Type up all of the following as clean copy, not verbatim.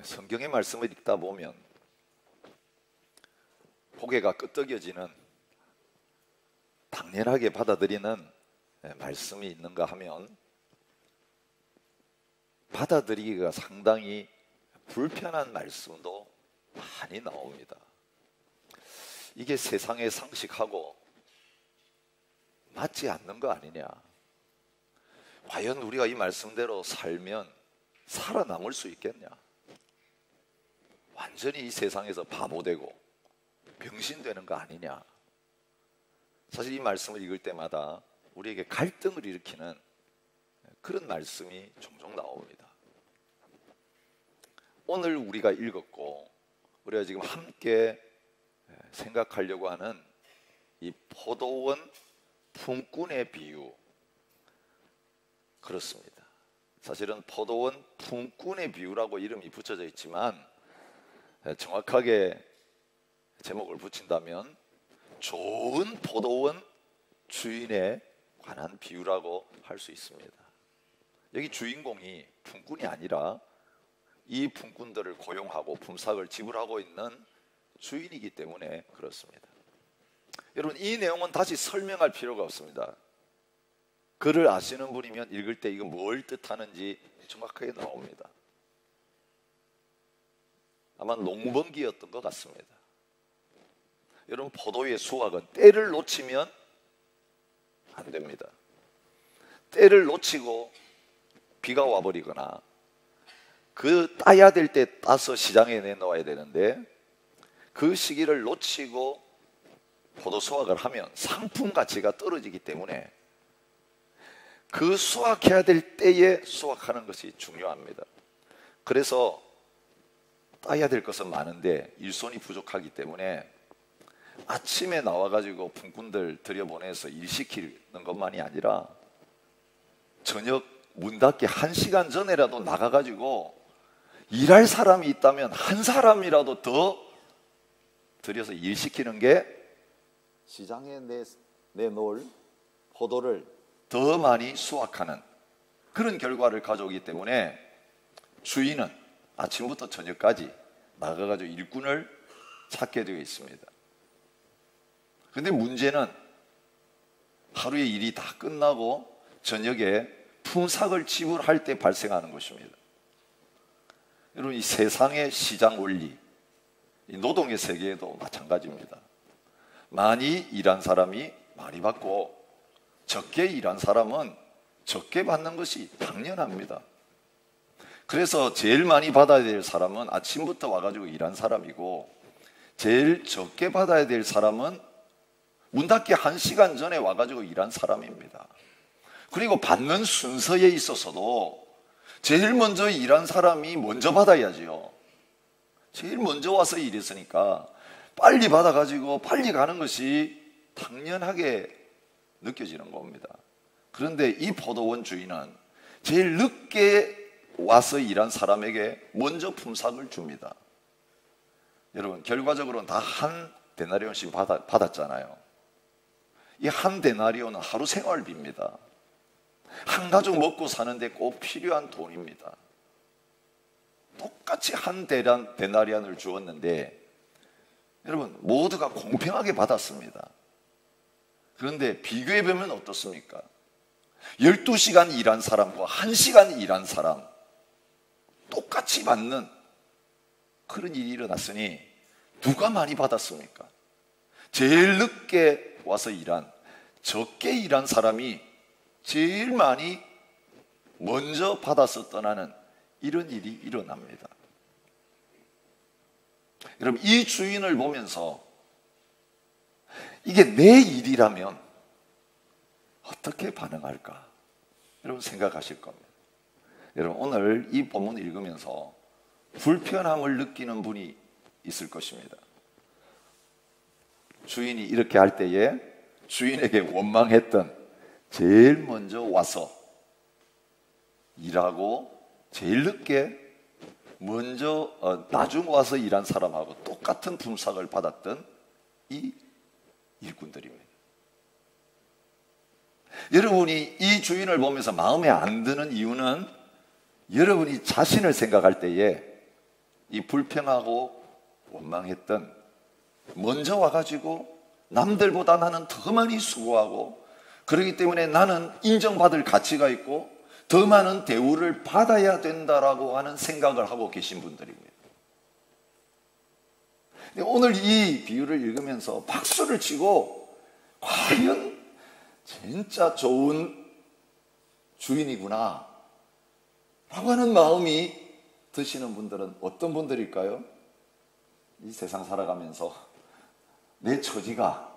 성경의 말씀을 읽다 보면 고개가 끄덕여지는, 당연하게 받아들이는 말씀이 있는가 하면 받아들이기가 상당히 불편한 말씀도 많이 나옵니다. 이게 세상의 상식하고 맞지 않는 거 아니냐? 과연 우리가 이 말씀대로 살면 살아남을 수 있겠냐? 완전히 이 세상에서 바보되고 병신되는 거 아니냐? 사실 이 말씀을 읽을 때마다 우리에게 갈등을 일으키는 그런 말씀이 종종 나옵니다. 오늘 우리가 읽었고 우리가 지금 함께 생각하려고 하는 이 포도원 품꾼의 비유, 그렇습니다. 사실은 포도원 품꾼의 비유라고 이름이 붙여져 있지만 정확하게 제목을 붙인다면 좋은 포도원 주인에 관한 비유라고 할 수 있습니다. 여기 주인공이 품꾼이 아니라 이 품꾼들을 고용하고 품삯을 지불하고 있는 주인이기 때문에 그렇습니다. 여러분, 이 내용은 다시 설명할 필요가 없습니다. 글을 아시는 분이면 읽을 때 이거 뭘 뜻하는지 정확하게 나옵니다. 아마 농번기였던 것 같습니다. 여러분, 포도의 수확은 때를 놓치면 안 됩니다. 때를 놓치고 비가 와버리거나 그 따야 될 때 따서 시장에 내놓아야 되는데 그 시기를 놓치고 포도 수확을 하면 상품 가치가 떨어지기 때문에 그 수확해야 될 때에 수확하는 것이 중요합니다. 그래서 따야 될 것은 많은데 일손이 부족하기 때문에 아침에 나와가지고 품꾼들 들여보내서 일 시키는 것만이 아니라 저녁 문 닫기 1시간 전에라도 나가가지고 일할 사람이 있다면 한 사람이라도 더 들여서 일 시키는 게 시장에 내놓을 포도를 더 많이 수확하는 그런 결과를 가져오기 때문에 주인은 아침부터 저녁까지 나가가지고 일꾼을 찾게 되어 있습니다. 근데 문제는 하루의 일이 다 끝나고 저녁에 품삯을 지불할 때 발생하는 것입니다. 여러분, 이 세상의 시장 원리, 이 노동의 세계에도 마찬가지입니다. 많이 일한 사람이 많이 받고 적게 일한 사람은 적게 받는 것이 당연합니다. 그래서 제일 많이 받아야 될 사람은 아침부터 와가지고 일한 사람이고 제일 적게 받아야 될 사람은 문 닫기 1시간 전에 와가지고 일한 사람입니다. 그리고 받는 순서에 있어서도 제일 먼저 일한 사람이 먼저 받아야지요. 제일 먼저 와서 일했으니까 빨리 받아가지고 빨리 가는 것이 당연하게 느껴지는 겁니다. 그런데 이 포도원 주인은 제일 늦게 와서 일한 사람에게 먼저 품삯을 줍니다. 여러분, 결과적으로는 다 한 데나리온씩 받았잖아요. 이 한 데나리온은 하루 생활비입니다. 한 가족 먹고 사는데 꼭 필요한 돈입니다. 똑같이 한 데나리온을 주었는데 여러분, 모두가 공평하게 받았습니다. 그런데 비교해보면 어떻습니까? 12시간 일한 사람과 1시간 일한 사람 똑같이 받는 그런 일이 일어났으니 누가 많이 받았습니까? 제일 늦게 와서 일한, 적게 일한 사람이 제일 많이 먼저 받아서 떠나는 이런 일이 일어납니다. 여러분, 이 주인을 보면서 이게 내 일이라면 어떻게 반응할까? 여러분, 생각하실 겁니다. 여러분, 오늘 이 본문을 읽으면서 불편함을 느끼는 분이 있을 것입니다. 주인이 이렇게 할 때에 주인에게 원망했던 제일 먼저 와서 일하고 제일 늦게 먼저 나중 와서 일한 사람하고 똑같은 품삯을 받았던 이 일꾼들입니다. 여러분이 이 주인을 보면서 마음에 안 드는 이유는 여러분이 자신을 생각할 때에 이 불평하고 원망했던, 먼저 와가지고 남들보다 나는 더 많이 수고하고 그렇기 때문에 나는 인정받을 가치가 있고 더 많은 대우를 받아야 된다라고 하는 생각을 하고 계신 분들입니다. 오늘 이 비유를 읽으면서 박수를 치고 과연 진짜 좋은 주인이구나 라고 하는 마음이 드시는 분들은 어떤 분들일까요? 이 세상 살아가면서 내 처지가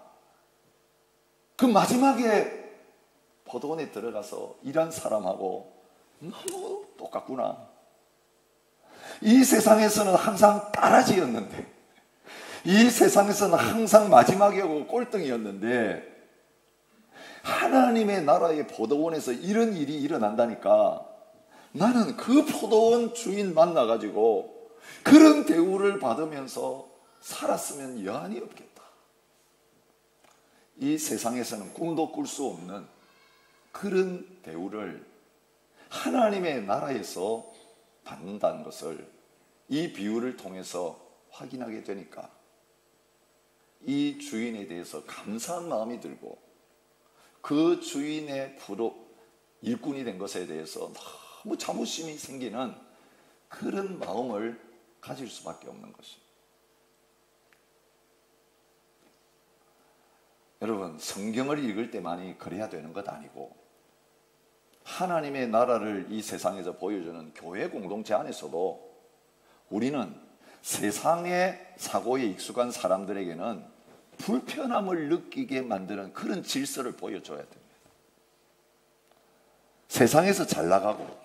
그 마지막에 포도원에 들어가서 일한 사람하고 너무 똑같구나. 이 세상에서는 항상 따라지였는데, 이 세상에서는 항상 마지막에 오고 꼴등이었는데, 하나님의 나라의 포도원에서 이런 일이 일어난다니까 나는 그 포도원 주인 만나가지고 그런 대우를 받으면서 살았으면 여한이 없겠다. 이 세상에서는 꿈도 꿀 수 없는 그런 대우를 하나님의 나라에서 받는다는 것을 이 비유를 통해서 확인하게 되니까 이 주인에 대해서 감사한 마음이 들고 그 주인의 일꾼이 된 것에 대해서 너무 자부심이 생기는 그런 마음을 가질 수밖에 없는 것입니다. 여러분, 성경을 읽을 때만이 그래야 되는 것 아니고 하나님의 나라를 이 세상에서 보여주는 교회 공동체 안에서도 우리는 세상의 사고에 익숙한 사람들에게는 불편함을 느끼게 만드는 그런 질서를 보여줘야 됩니다. 세상에서 잘 나가고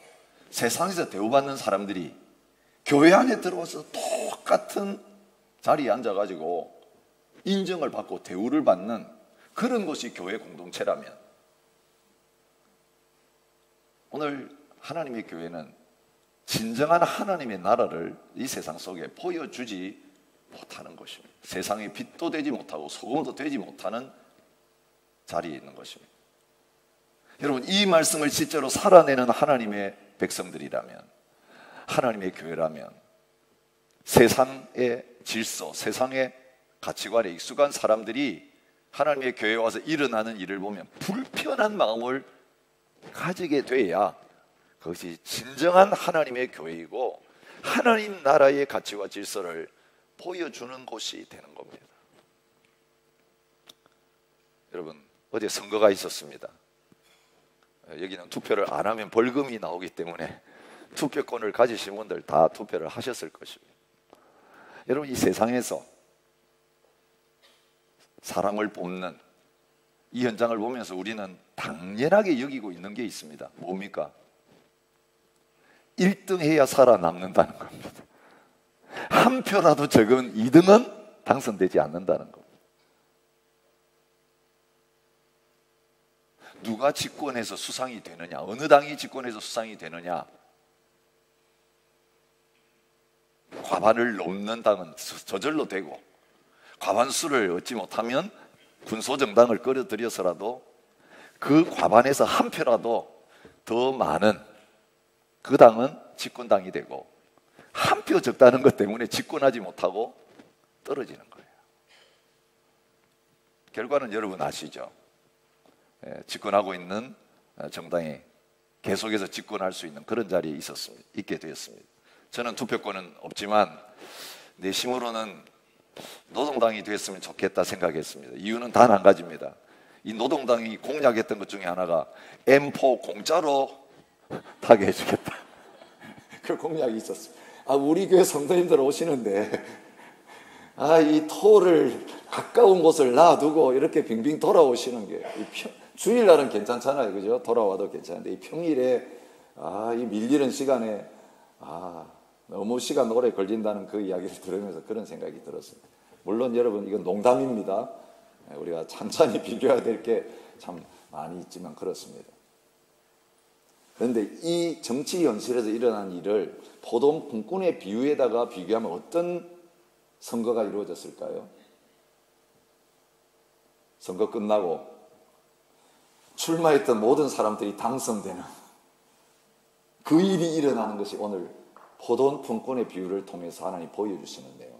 세상에서 대우받는 사람들이 교회 안에 들어와서 똑같은 자리에 앉아가지고 인정을 받고 대우를 받는 그런 것이 교회 공동체라면 오늘 하나님의 교회는 진정한 하나님의 나라를 이 세상 속에 보여주지 못하는 것입니다. 세상의 빛도 되지 못하고 소금도 되지 못하는 자리에 있는 것입니다. 여러분, 이 말씀을 실제로 살아내는 하나님의 백성들이라면, 하나님의 교회라면 세상의 질서, 세상의 가치관에 익숙한 사람들이 하나님의 교회에 와서 일어나는 일을 보면 불편한 마음을 가지게 돼야 그것이 진정한 하나님의 교회이고 하나님 나라의 가치와 질서를 보여주는 곳이 되는 겁니다. 여러분, 어제 선거가 있었습니다. 여기는 투표를 안 하면 벌금이 나오기 때문에 투표권을 가지신 분들 다 투표를 하셨을 것입니다. 여러분, 이 세상에서 사람을 뽑는 이 현장을 보면서 우리는 당연하게 여기고 있는 게 있습니다. 뭡니까? 1등 해야 살아남는다는 겁니다. 한 표라도 적은 2등은 당선되지 않는다는 겁니다. 누가 집권해서 수상이 되느냐, 어느 당이 집권해서 수상이 되느냐, 과반을 넘는 당은 저절로 되고 과반수를 얻지 못하면 군소정당을 끌어들여서라도 그 과반에서 한 표라도 더 많은 그 당은 집권당이 되고 한 표 적다는 것 때문에 집권하지 못하고 떨어지는 거예요. 결과는 여러분 아시죠? 집권하고 있는 정당이 계속해서 집권할 수 있는 그런 자리에 있게 되었습니다. 저는 투표권은 없지만 내심으로는 노동당이 됐으면 좋겠다 생각했습니다. 이유는 단 한 가지입니다. 이 노동당이 공약했던 것 중에 하나가 M4 공짜로 타게 해주겠다. 그 공약이 있었습니다. 우리 교회 성도님들 오시는데 이 토를 가까운 곳을 놔두고 이렇게 빙빙 돌아오시는 게 주일날은 괜찮잖아요, 그죠? 돌아와도 괜찮은데 이 평일에 이 밀리는 시간에 너무 시간 오래 걸린다는 그 이야기를 들으면서 그런 생각이 들었습니다. 물론 여러분, 이건 농담입니다. 우리가 찬찬히 비교해야 될 게 참 많이 있지만 그렇습니다. 그런데 이 정치 현실에서 일어난 일을 포도원 품꾼의 비유에다가 비교하면 어떤 선거가 이루어졌을까요? 선거 끝나고 출마했던 모든 사람들이 당선되는 그 일이 일어나는 것이 오늘 포도원 품꾼의 비유를 통해서 하나님 보여주시는데요.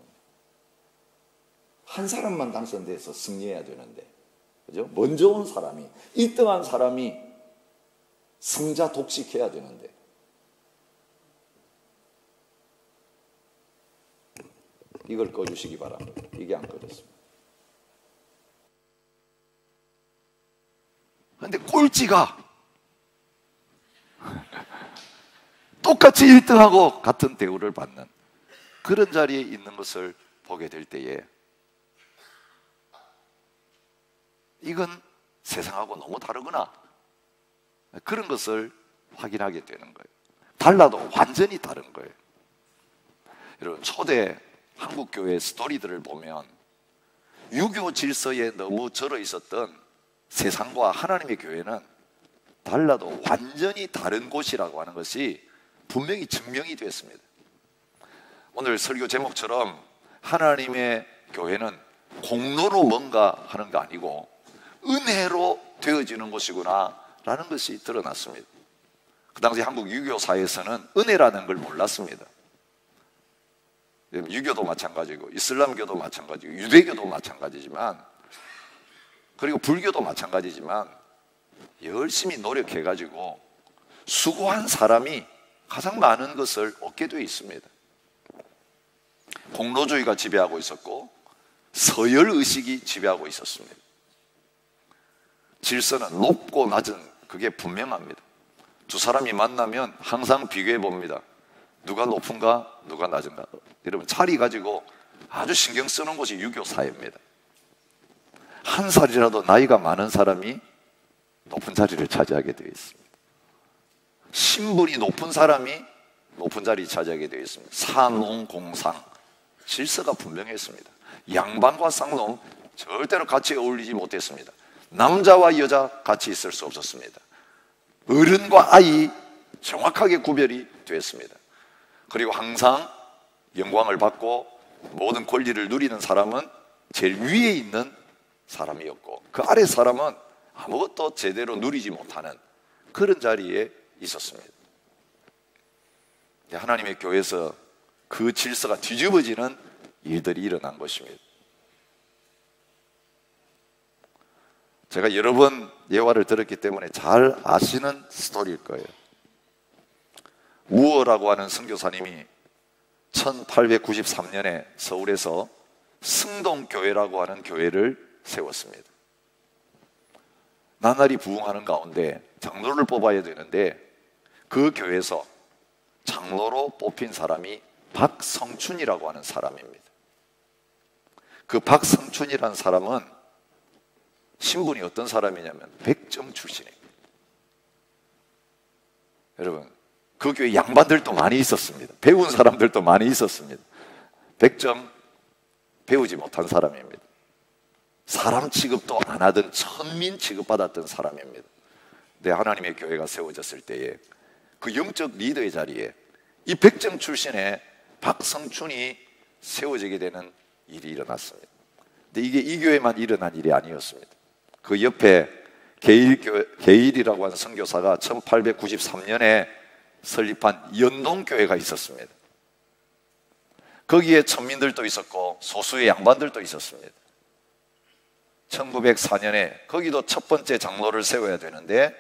한 사람만 당선돼서 승리해야 되는데, 그죠? 먼저 온 사람이, 1등한 사람이 승자 독식해야 되는데, 이걸 꺼주시기 바랍니다. 이게 안 꺼졌습니다. 그런데 꼴찌가 똑같이 1등하고 같은 대우를 받는 그런 자리에 있는 것을 보게 될 때에 이건 세상하고 너무 다르구나, 그런 것을 확인하게 되는 거예요. 달라도 완전히 다른 거예요. 여러분, 초대 한국교회 스토리들을 보면 유교 질서에 너무 절어 있었던 세상과 하나님의 교회는 달라도 완전히 다른 곳이라고 하는 것이 분명히 증명이 됐습니다. 오늘 설교 제목처럼 하나님의 교회는 공로로 뭔가 하는 거 아니고 은혜로 되어지는 곳이구나 라는 것이 드러났습니다. 그 당시 한국 유교사에서는 은혜라는 걸 몰랐습니다. 유교도 마찬가지고 이슬람교도 마찬가지고 유대교도 마찬가지지만, 그리고 불교도 마찬가지지만 열심히 노력해가지고 수고한 사람이 가장 많은 것을 얻게 되어 있습니다. 공로주의가 지배하고 있었고 서열의식이 지배하고 있었습니다. 질서는 높고 낮은 그게 분명합니다. 두 사람이 만나면 항상 비교해 봅니다. 누가 높은가 누가 낮은가. 여러분, 자리 가지고 아주 신경 쓰는 곳이 유교 사회입니다. 한 살이라도 나이가 많은 사람이 높은 자리를 차지하게 되어 있습니다. 신분이 높은 사람이 높은 자리 차지하게 되어 있습니다. 사농공상 질서가 분명했습니다. 양반과 쌍놈 절대로 같이 어울리지 못했습니다. 남자와 여자 같이 있을 수 없었습니다. 어른과 아이 정확하게 구별이 되었습니다. 그리고 항상 영광을 받고 모든 권리를 누리는 사람은 제일 위에 있는 사람이었고, 그 아래 사람은 아무것도 제대로 누리지 못하는 그런 자리에 있었습니다. 하나님의 교회에서 그 질서가 뒤집어지는 일들이 일어난 것입니다. 제가 여러 번 예화를 들었기 때문에 잘 아시는 스토리일 거예요. 무어라고 하는 선교사님이 1893년에 서울에서 승동교회라고 하는 교회를 세웠습니다. 나날이 부흥하는 가운데 장로를 뽑아야 되는데 그 교회에서 장로로 뽑힌 사람이 박성춘이라고 하는 사람입니다. 그 박성춘이라는 사람은 신분이 어떤 사람이냐면 백정 출신입니다. 여러분, 그 교회 양반들도 많이 있었습니다. 배운 사람들도 많이 있었습니다. 백정, 배우지 못한 사람입니다. 사람 취급도 안 하던 천민 취급받았던 사람입니다. 근데 하나님의 교회가 세워졌을 때에 그 영적 리더의 자리에 이 백정 출신의 박성춘이 세워지게 되는 일이 일어났습니다. 근데 이게 이 교회만 일어난 일이 아니었습니다. 그 옆에 게일이라고 하는 선교사가 1893년에 설립한 연동교회가 있었습니다. 거기에 천민들도 있었고 소수의 양반들도 있었습니다. 1904년에 거기도 첫 번째 장로를 세워야 되는데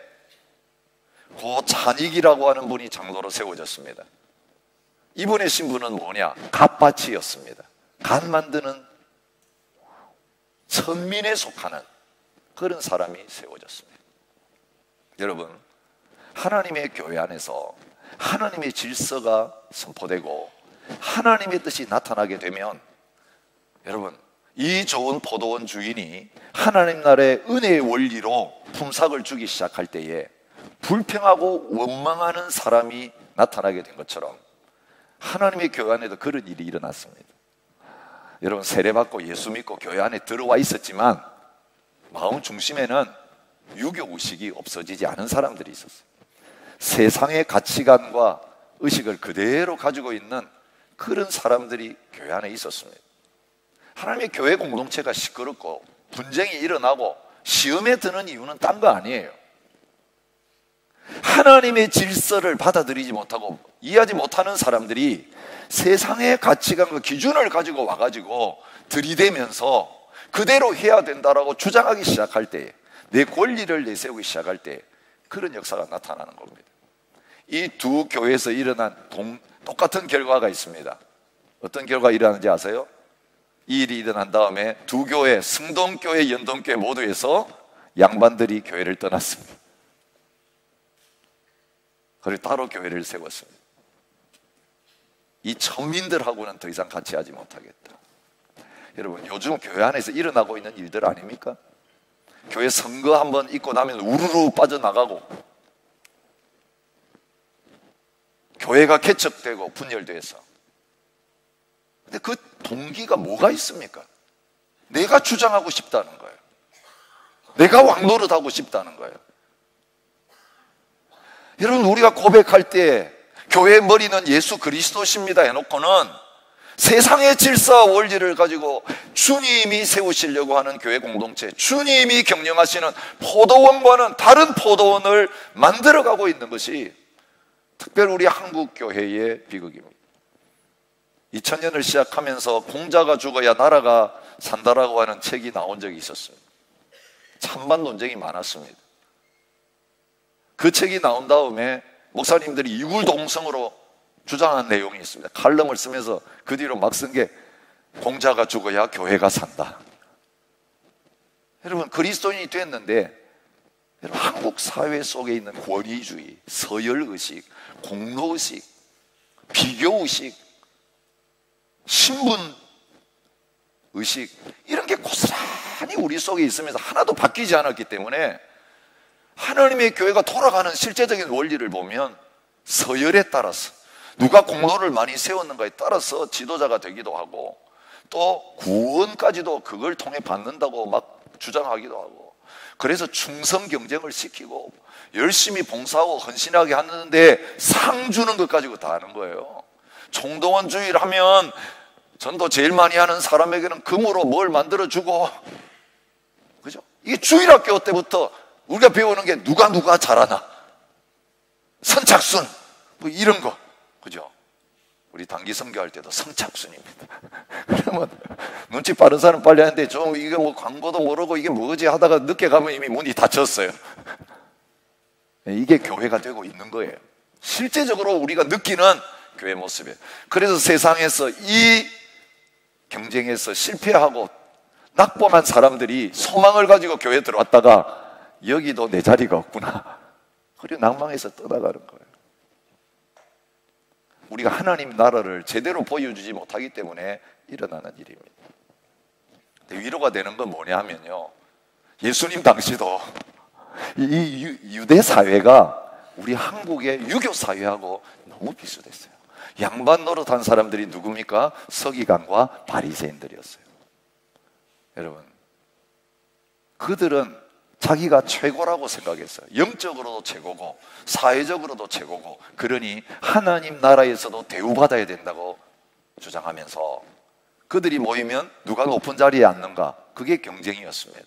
고 찬익이라고 하는 분이 장로로 세워졌습니다. 이분의 신분은 뭐냐? 갓밭이었습니다. 갓 만드는 천민에 속하는 그런 사람이 세워졌습니다. 여러분, 하나님의 교회 안에서 하나님의 질서가 선포되고 하나님의 뜻이 나타나게 되면, 여러분, 이 좋은 포도원 주인이 하나님 나라의 은혜의 원리로 품삯을 주기 시작할 때에 불평하고 원망하는 사람이 나타나게 된 것처럼 하나님의 교회 안에도 그런 일이 일어났습니다. 여러분, 세례받고 예수 믿고 교회 안에 들어와 있었지만 마음 중심에는 유교의식이 없어지지 않은 사람들이 있었어요. 세상의 가치관과 의식을 그대로 가지고 있는 그런 사람들이 교회 안에 있었습니다. 하나님의 교회 공동체가 시끄럽고 분쟁이 일어나고 시험에 드는 이유는 딴 거 아니에요. 하나님의 질서를 받아들이지 못하고 이해하지 못하는 사람들이 세상의 가치관과 기준을 가지고 와가지고 들이대면서 그대로 해야 된다라고 주장하기 시작할 때, 내 권리를 내세우기 시작할 때 그런 역사가 나타나는 겁니다. 이 두 교회에서 일어난 똑같은 결과가 있습니다. 어떤 결과가 일어나는지 아세요? 이 일이 일어난 다음에 두 교회, 승동교회, 연동교회 모두에서 양반들이 교회를 떠났습니다. 그리고 따로 교회를 세웠습니다. 이 천민들하고는 더 이상 같이 하지 못하겠다. 여러분, 요즘 교회 안에서 일어나고 있는 일들 아닙니까? 교회 선거 한번 있고 나면 우르르 빠져나가고, 교회가 개척되고 분열돼서. 근데 그 동기가 뭐가 있습니까? 내가 주장하고 싶다는 거예요. 내가 왕노릇하고 싶다는 거예요. 여러분, 우리가 고백할 때 교회의 머리는 예수 그리스도십니다 해놓고는 세상의 질서와 원리를 가지고 주님이 세우시려고 하는 교회 공동체, 주님이 경영하시는 포도원과는 다른 포도원을 만들어가고 있는 것이 특별히 우리 한국 교회의 비극입니다. 2000년을 시작하면서 공자가 죽어야 나라가 산다라고 하는 책이 나온 적이 있었습니다. 찬반 논쟁이 많았습니다. 그 책이 나온 다음에 목사님들이 이굴동성으로 주장한 내용이 있습니다. 칼럼을 쓰면서 그 뒤로 막 쓴 게 공자가 죽어야 교회가 산다. 여러분, 그리스도인이 됐는데 여러분, 한국 사회 속에 있는 권위주의, 서열의식, 공로의식, 비교의식, 신분의식, 이런 게 고스란히 우리 속에 있으면서 하나도 바뀌지 않았기 때문에 하나님의 교회가 돌아가는 실제적인 원리를 보면 서열에 따라서, 누가 공로를 많이 세웠는가에 따라서 지도자가 되기도 하고, 또 구원까지도 그걸 통해 받는다고 막 주장하기도 하고, 그래서 충성 경쟁을 시키고 열심히 봉사하고 헌신하게 하는데 상 주는 것 가지고 다 하는 거예요. 총동원주의를 하면 전도 제일 많이 하는 사람에게는 금으로 뭘 만들어주고, 그죠? 이게 주일학교 때부터 우리가 배우는 게 누가 잘하나, 선착순, 뭐 이런 거, 그죠? 우리 단기 선교할 때도 선착순입니다. 그러면 눈치 빠른 사람 빨리 하는데 좀 이게 뭐 광고도 모르고 이게 뭐지 하다가 늦게 가면 이미 문이 닫혔어요. 이게 교회가 되고 있는 거예요. 실제적으로 우리가 느끼는 교회 모습이에요. 그래서 세상에서 이 경쟁에서 실패하고 낙범한 사람들이 소망을 가지고 교회에 들어왔다가 여기도 내 자리가 없구나, 그리고 낭망해서 떠나가는 거예요. 우리가 하나님 나라를 제대로 보여주지 못하기 때문에 일어나는 일입니다. 근데 위로가 되는 건 뭐냐 하면요, 예수님 당시도 이 유대 사회가 우리 한국의 유교 사회하고 너무 비슷했어요. 양반 노릇한 사람들이 누굽니까? 서기관과 바리새인들이었어요. 여러분, 그들은 자기가 최고라고 생각했어요. 영적으로도 최고고 사회적으로도 최고고, 그러니 하나님 나라에서도 대우받아야 된다고 주장하면서 그들이 모이면 누가 높은 자리에 앉는가, 그게 경쟁이었습니다.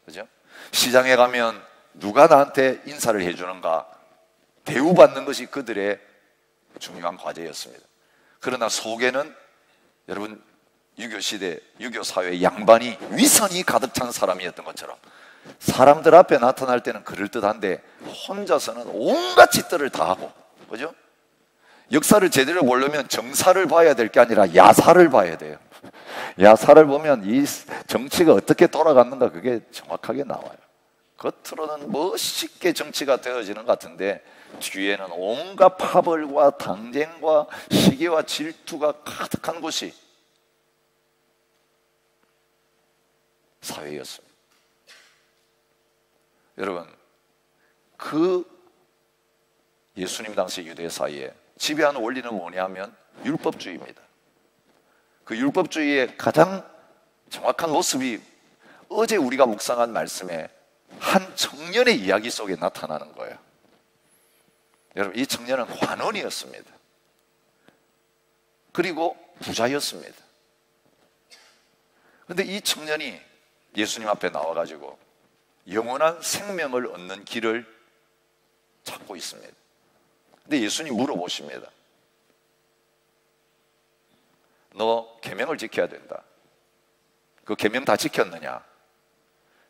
그죠? 시장에 가면 누가 나한테 인사를 해주는가, 대우받는 것이 그들의 중요한 과제였습니다. 그러나 속에는 여러분, 유교시대, 유교사회의 양반이 위선이 가득 찬 사람이었던 것처럼 사람들 앞에 나타날 때는 그럴듯한데 혼자서는 온갖 짓들을 다 하고, 그죠? 역사를 제대로 보려면 정사를 봐야 될 게 아니라 야사를 봐야 돼요. 야사를 보면 이 정치가 어떻게 돌아갔는가 그게 정확하게 나와요. 겉으로는 멋있게 정치가 되어지는 것 같은데 뒤에는 온갖 파벌과 당쟁과 시기와 질투가 가득한 곳이 사회였습니다. 여러분, 그 예수님 당시 유대 사회에 지배하는 원리는 뭐냐 하면 율법주의입니다. 그 율법주의의 가장 정확한 모습이 어제 우리가 묵상한 말씀에 한 청년의 이야기 속에 나타나는 거예요. 여러분, 이 청년은 관원이었습니다. 그리고 부자였습니다. 그런데 이 청년이 예수님 앞에 나와가지고 영원한 생명을 얻는 길을 찾고 있습니다. 근데 예수님 물어보십니다. 너 계명을 지켜야 된다. 그 계명 다 지켰느냐?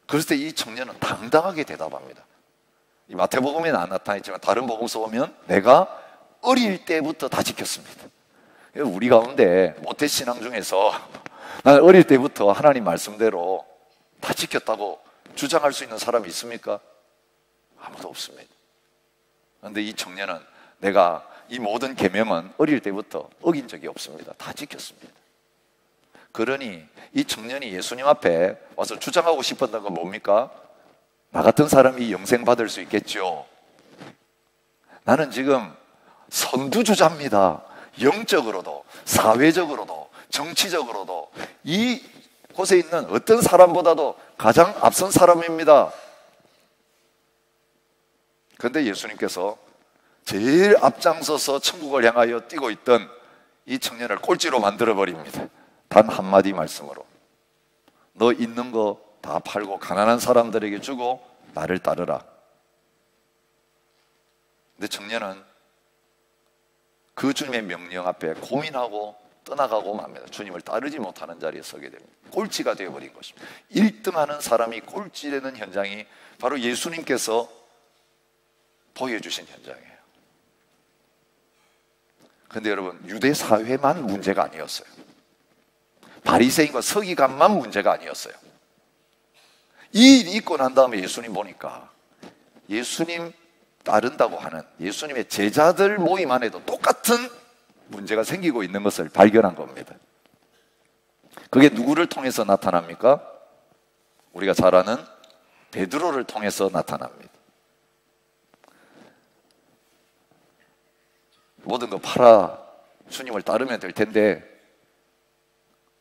그랬을 때 이 청년은 당당하게 대답합니다. 이 마태복음에는 안 나타나있지만 다른 복음서 보면 내가 어릴 때부터 다 지켰습니다. 우리 가운데 모태신앙 중에서 나는 어릴 때부터 하나님 말씀대로 다 지켰다고 주장할 수 있는 사람이 있습니까? 아무도 없습니다. 그런데 이 청년은 내가 이 모든 계명은 어릴 때부터 어긴 적이 없습니다. 다 지켰습니다. 그러니 이 청년이 예수님 앞에 와서 주장하고 싶었던 건 뭡니까? 나 같은 사람이 영생 받을 수 있겠죠. 나는 지금 선두주자입니다. 영적으로도 사회적으로도 정치적으로도 이 곳에 있는 어떤 사람보다도 가장 앞선 사람입니다. 그런데 예수님께서 제일 앞장서서 천국을 향하여 뛰고 있던 이 청년을 꼴찌로 만들어버립니다. 단 한마디 말씀으로. 너 있는 거 다 팔고 가난한 사람들에게 주고 나를 따르라. 근데 청년은 그 주님의 명령 앞에 고민하고 떠나가고 맙니다. 주님을 따르지 못하는 자리에 서게 됩니다. 꼴찌가 되어버린 것입니다. 1등하는 사람이 꼴찌되는 현장이 바로 예수님께서 보여주신 현장이에요. 그런데 여러분, 유대 사회만 문제가 아니었어요. 바리새인과 서기관만 문제가 아니었어요. 이 일이 있고 난 다음에 예수님 보니까 예수님 따른다고 하는 예수님의 제자들 모임 안에도 똑같은 문제가 생기고 있는 것을 발견한 겁니다. 그게 누구를 통해서 나타납니까? 우리가 잘 아는 베드로를 통해서 나타납니다. 모든 거 팔아 주님을 따르면 될 텐데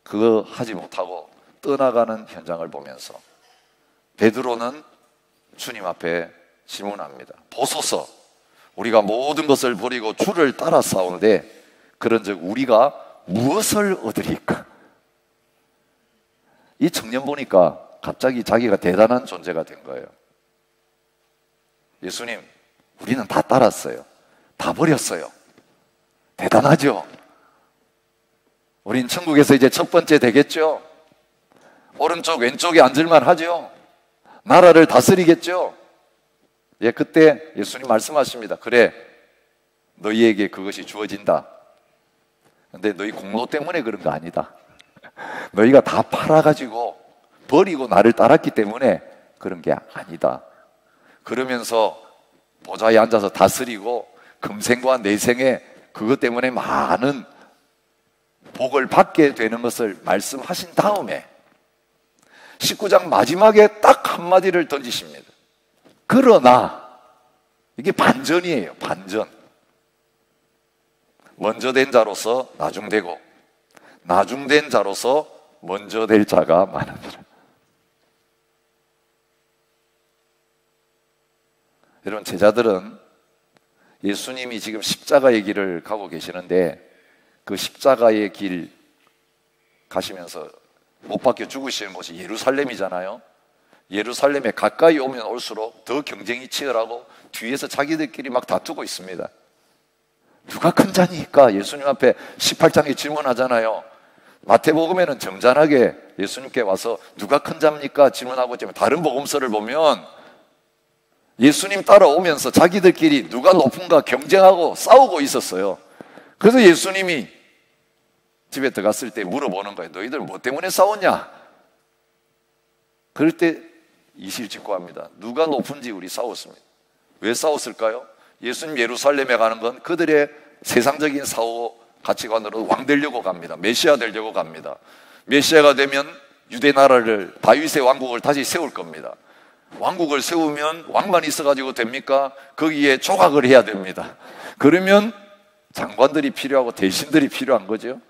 그거 하지 못하고 떠나가는 현장을 보면서 베드로는 주님 앞에 질문합니다. 보소서, 우리가 모든 것을 버리고 주를 따라 싸우는데 그런즉 우리가 무엇을 얻으리까? 이 청년 보니까 갑자기 자기가 대단한 존재가 된 거예요. 예수님, 우리는 다 따랐어요. 다 버렸어요. 대단하죠? 우린 천국에서 이제 첫 번째 되겠죠? 오른쪽 왼쪽에 앉을만 하죠? 나라를 다스리겠죠? 예, 그때 예수님 말씀하십니다. 그래, 너희에게 그것이 주어진다. 근데 너희 공로 때문에 그런 거 아니다. 너희가 다 팔아가지고 버리고 나를 따랐기 때문에 그런 게 아니다. 그러면서 보좌에 앉아서 다스리고 금생과 내생에 그것 때문에 많은 복을 받게 되는 것을 말씀하신 다음에 19장 마지막에 딱 한마디를 던지십니다. 그러나 이게 반전이에요. 반전. 먼저 된 자로서 나중되고 나중된 자로서 먼저 될 자가 많으니라. 여러분, 제자들은 예수님이 지금 십자가의 길을 가고 계시는데 그 십자가의 길 가시면서 못 박혀 죽으시는 곳이 예루살렘이잖아요. 예루살렘에 가까이 오면 올수록 더 경쟁이 치열하고 뒤에서 자기들끼리 막 다투고 있습니다. 누가 큰 자니까 예수님 앞에 18장에 질문하잖아요. 마태복음에는 점잖하게 예수님께 와서 누가 큰 자입니까? 질문하고 있지만 다른 복음서를 보면 예수님 따라오면서 자기들끼리 누가 높은가 경쟁하고 싸우고 있었어요. 그래서 예수님이 집에 들어갔을 때 물어보는 거예요. 너희들 뭐 때문에 싸웠냐? 그럴 때 이실직고합니다. 누가 높은지 우리 싸웠습니다. 왜 싸웠을까요? 예수님 예루살렘에 가는 건 그들의 세상적인 사고 가치관으로 왕 되려고 갑니다. 메시아 되려고 갑니다. 메시아가 되면 유대 나라를, 다윗의 왕국을 다시 세울 겁니다. 왕국을 세우면 왕만 있어가지고 됩니까? 거기에 조각을 해야 됩니다. 그러면 장관들이 필요하고 대신들이 필요한 거죠.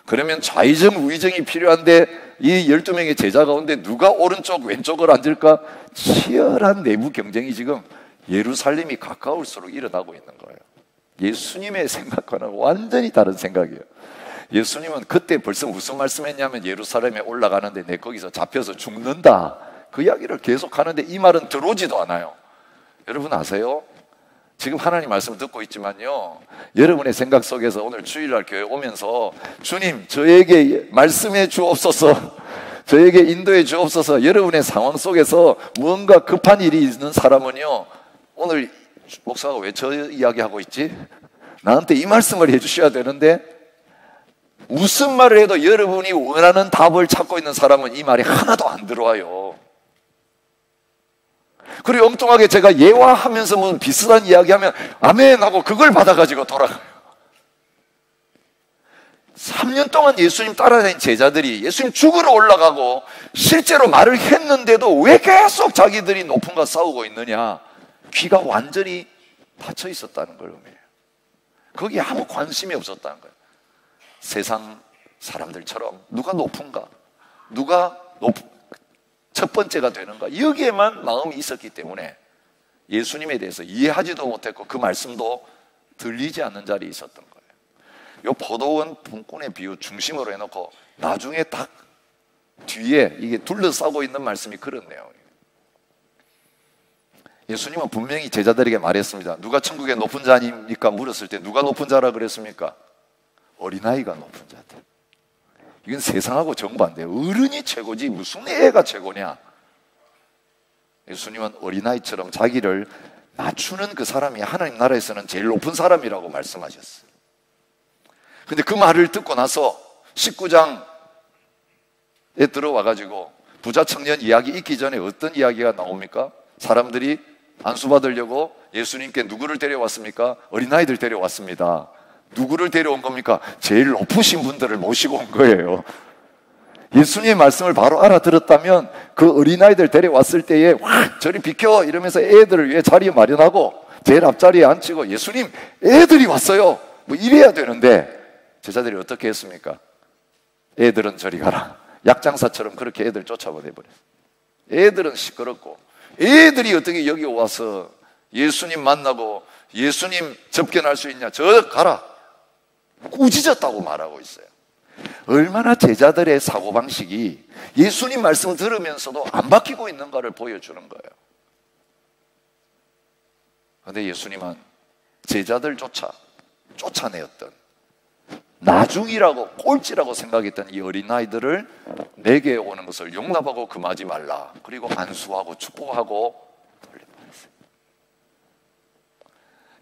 그러면 좌의정 우의정이 필요한데 이 12명의 제자 가운데 누가 오른쪽 왼쪽을 앉을까? 치열한 내부 경쟁이 지금 예루살렘이 가까울수록 일어나고 있는 거예요. 예수님의 생각과는 완전히 다른 생각이에요. 예수님은 그때 벌써 무슨 말씀했냐면 예루살렘에 올라가는데 내 거기서 잡혀서 죽는다. 그 이야기를 계속 하는데 이 말은 들어오지도 않아요. 여러분 아세요? 지금 하나님 말씀을 듣고 있지만요, 여러분의 생각 속에서 오늘 주일날 교회 오면서 주님 저에게 말씀해 주옵소서, 저에게 인도해 주옵소서, 여러분의 상황 속에서 무언가 급한 일이 있는 사람은요, 오늘 목사가 왜 저 이야기하고 있지? 나한테 이 말씀을 해주셔야 되는데, 무슨 말을 해도 여러분이 원하는 답을 찾고 있는 사람은 이 말이 하나도 안 들어와요. 그리고 엉뚱하게 제가 예화하면서 무슨 비슷한 이야기하면 아멘 하고 그걸 받아가지고 돌아가요. 3년 동안 예수님 따라다닌 제자들이 예수님 죽으러 올라가고 실제로 말을 했는데도 왜 계속 자기들이 높은 거 싸우고 있느냐? 귀가 완전히 닫혀 있었다는 걸 의미해요. 거기에 아무 관심이 없었다는 거예요. 세상 사람들처럼 누가 높은가, 누가 첫 번째가 되는가, 여기에만 마음이 있었기 때문에 예수님에 대해서 이해하지도 못했고 그 말씀도 들리지 않는 자리에 있었던 거예요. 이 포도원 분꾼의 비유 중심으로 해놓고 나중에 딱 뒤에 이게 둘러싸고 있는 말씀이 그런 내용이에요. 예수님은 분명히 제자들에게 말했습니다. 누가 천국의 높은 자입니까? 물었을 때 누가 높은 자라 그랬습니까? 어린아이가 높은 자들. 이건 세상하고 정반대예요. 어른이 최고지 무슨 애가 최고냐. 예수님은 어린아이처럼 자기를 낮추는 그 사람이 하나님 나라에서는 제일 높은 사람이라고 말씀하셨어요. 근데 그 말을 듣고 나서 19장에 들어와가지고 부자 청년 이야기 있기 전에 어떤 이야기가 나옵니까? 사람들이 안수 받으려고 예수님께 누구를 데려왔습니까? 어린아이들 데려왔습니다. 누구를 데려온 겁니까? 제일 높으신 분들을 모시고 온 거예요. 예수님의 말씀을 바로 알아들었다면 그 어린아이들 데려왔을 때에 와 저리 비켜 이러면서 애들을 위해 자리 마련하고 제일 앞자리에 앉히고 예수님 애들이 왔어요 뭐 이래야 되는데 제자들이 어떻게 했습니까? 애들은 저리 가라. 약장사처럼 그렇게 애들 쫓아보내버렸어요. 애들은 시끄럽고 애들이 어떻게 여기 와서 예수님 만나고 예수님 접견할 수 있냐? 저 가라. 꾸짖었다고 말하고 있어요. 얼마나 제자들의 사고방식이 예수님 말씀을 들으면서도 안 바뀌고 있는가를 보여주는 거예요. 그런데 예수님은 제자들조차 쫓아내었던 나중이라고 꼴찌라고 생각했던 이 어린아이들을 내게 오는 것을 용납하고 금하지 말라. 그리고 안수하고 축복하고 돌려보냈어요.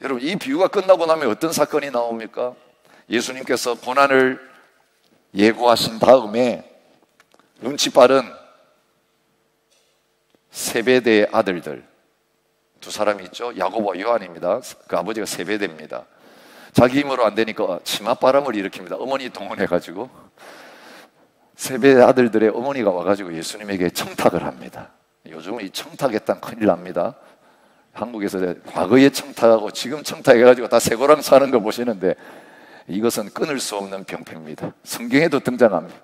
여러분 이 비유가 끝나고 나면 어떤 사건이 나옵니까? 예수님께서 고난을 예고하신 다음에 눈치 빠른 세베대의 아들들 두 사람이 있죠. 야고보와 요한입니다. 그 아버지가 세베대입니다. 자기 힘으로 안 되니까 치맛바람을 일으킵니다. 어머니 동원해가지고 세베대 아들들의 어머니가 와가지고 예수님에게 청탁을 합니다. 요즘은 이 청탁했다면 큰일 납니다. 한국에서 과거에 청탁하고 지금 청탁해가지고 다 쇠고랑 사는 거 보시는데 이것은 끊을 수 없는 병폐입니다. 성경에도 등장합니다.